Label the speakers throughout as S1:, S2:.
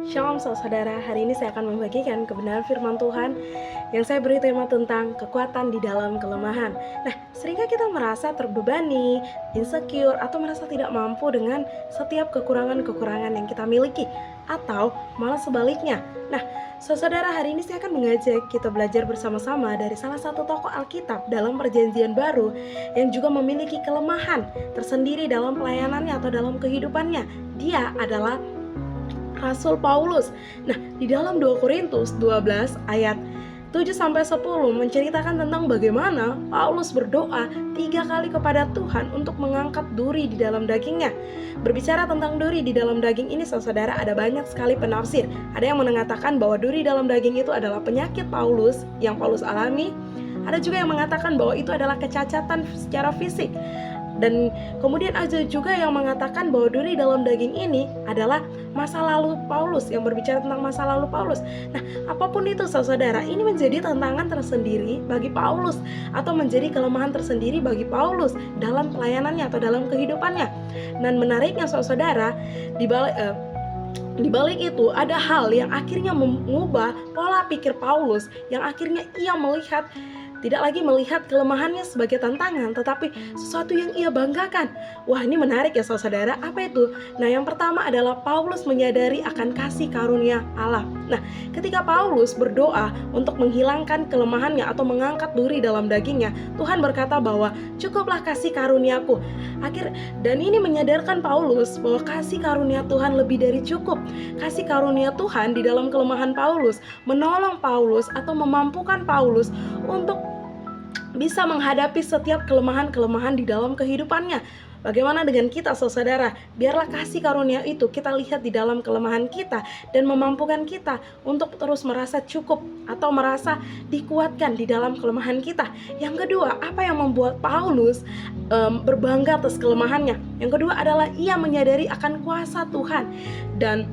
S1: Shalom saudara, hari ini saya akan membagikan kebenaran firman Tuhan yang saya beri tema tentang kekuatan di dalam kelemahan. Nah, seringkali kita merasa terbebani, insecure, atau merasa tidak mampu dengan setiap kekurangan-kekurangan yang kita miliki, atau malah sebaliknya. Nah, saudara, hari ini saya akan mengajak kita belajar bersama-sama dari salah satu tokoh Alkitab dalam Perjanjian Baru yang juga memiliki kelemahan tersendiri dalam pelayanannya atau dalam kehidupannya. Dia adalah Rasul Paulus. Nah, di dalam 2 Korintus 12 ayat 7-10 menceritakan tentang bagaimana Paulus berdoa 3 kali kepada Tuhan untuk mengangkat duri di dalam dagingnya. Berbicara tentang duri di dalam daging ini, saudara, ada banyak sekali penafsir. Ada yang mengatakan bahwa duri dalam daging itu adalah penyakit Paulus yang Paulus alami. Ada juga yang mengatakan bahwa itu adalah kecacatan secara fisik. Dan kemudian ada juga yang mengatakan bahwa duri dalam daging ini adalah masa lalu Paulus, yang berbicara tentang masa lalu Paulus. Nah, apapun itu saudara, ini menjadi tantangan tersendiri bagi Paulus atau menjadi kelemahan tersendiri bagi Paulus dalam pelayanannya atau dalam kehidupannya. Dan menariknya saudara, di balik itu ada hal yang akhirnya mengubah pola pikir Paulus, yang akhirnya ia tidak lagi melihat kelemahannya sebagai tantangan, tetapi sesuatu yang ia banggakan. Wah, ini menarik ya saudara. Apa itu? Nah, yang pertama adalah Paulus menyadari akan kasih karunia Allah. Nah, ketika Paulus berdoa untuk menghilangkan kelemahannya atau mengangkat duri dalam dagingnya, Tuhan berkata bahwa cukuplah kasih karuniaku. Dan ini menyadarkan Paulus bahwa kasih karunia Tuhan lebih dari cukup. Kasih karunia Tuhan di dalam kelemahan Paulus menolong Paulus atau memampukan Paulus untuk bisa menghadapi setiap kelemahan-kelemahan di dalam kehidupannya. Bagaimana dengan kita saudara? Biarlah kasih karunia itu kita lihat di dalam kelemahan kita dan memampukan kita untuk terus merasa cukup atau merasa dikuatkan di dalam kelemahan kita. Yang kedua, apa yang membuat Paulus berbangga atas kelemahannya? Yang kedua adalah ia menyadari akan kuasa Tuhan. Dan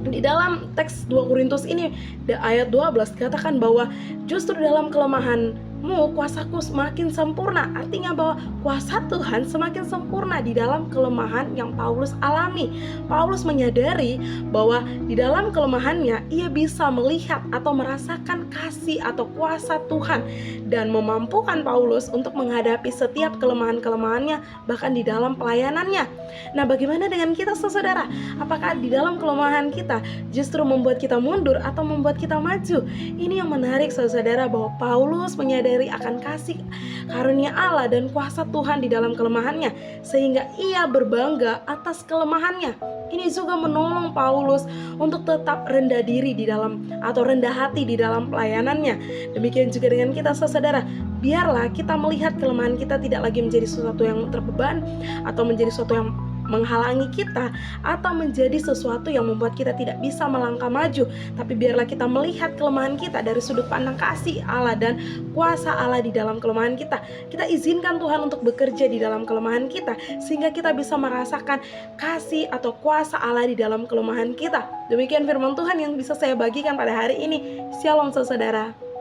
S1: di dalam teks 2 Korintus ini ayat 12 dikatakan bahwa justru dalam kelemahanmu kuasaku semakin sempurna. Artinya bahwa kuasa Tuhan semakin sempurna di dalam kelemahan yang Paulus alami. Paulus menyadari bahwa di dalam kelemahannya ia bisa melihat atau merasakan kasih atau kuasa Tuhan dan memampukan Paulus untuk menghadapi setiap kelemahan-kelemahannya bahkan di dalam pelayanannya. Nah, bagaimana dengan kita saudara? Apakah di dalam kelemahan kita justru membuat kita mundur atau membuat kita maju? Ini yang menarik saudara, bahwa Paulus menyadari akan kasih karunia Allah dan kuasa Tuhan di dalam kelemahannya, sehingga ia berbangga atas kelemahannya. Ini juga menolong Paulus untuk tetap rendah diri di dalam atau rendah hati di dalam pelayanannya. Demikian juga dengan kita saudara. Biarlah kita melihat kelemahan kita tidak lagi menjadi sesuatu yang terbeban atau menjadi sesuatu yang menghalangi kita atau menjadi sesuatu yang membuat kita tidak bisa melangkah maju. Tapi biarlah kita melihat kelemahan kita dari sudut pandang kasih Allah dan kuasa Allah di dalam kelemahan kita. Kita izinkan Tuhan untuk bekerja di dalam kelemahan kita, sehingga kita bisa merasakan kasih atau kuasa Allah di dalam kelemahan kita. Demikian firman Tuhan yang bisa saya bagikan pada hari ini. Shalom saudara.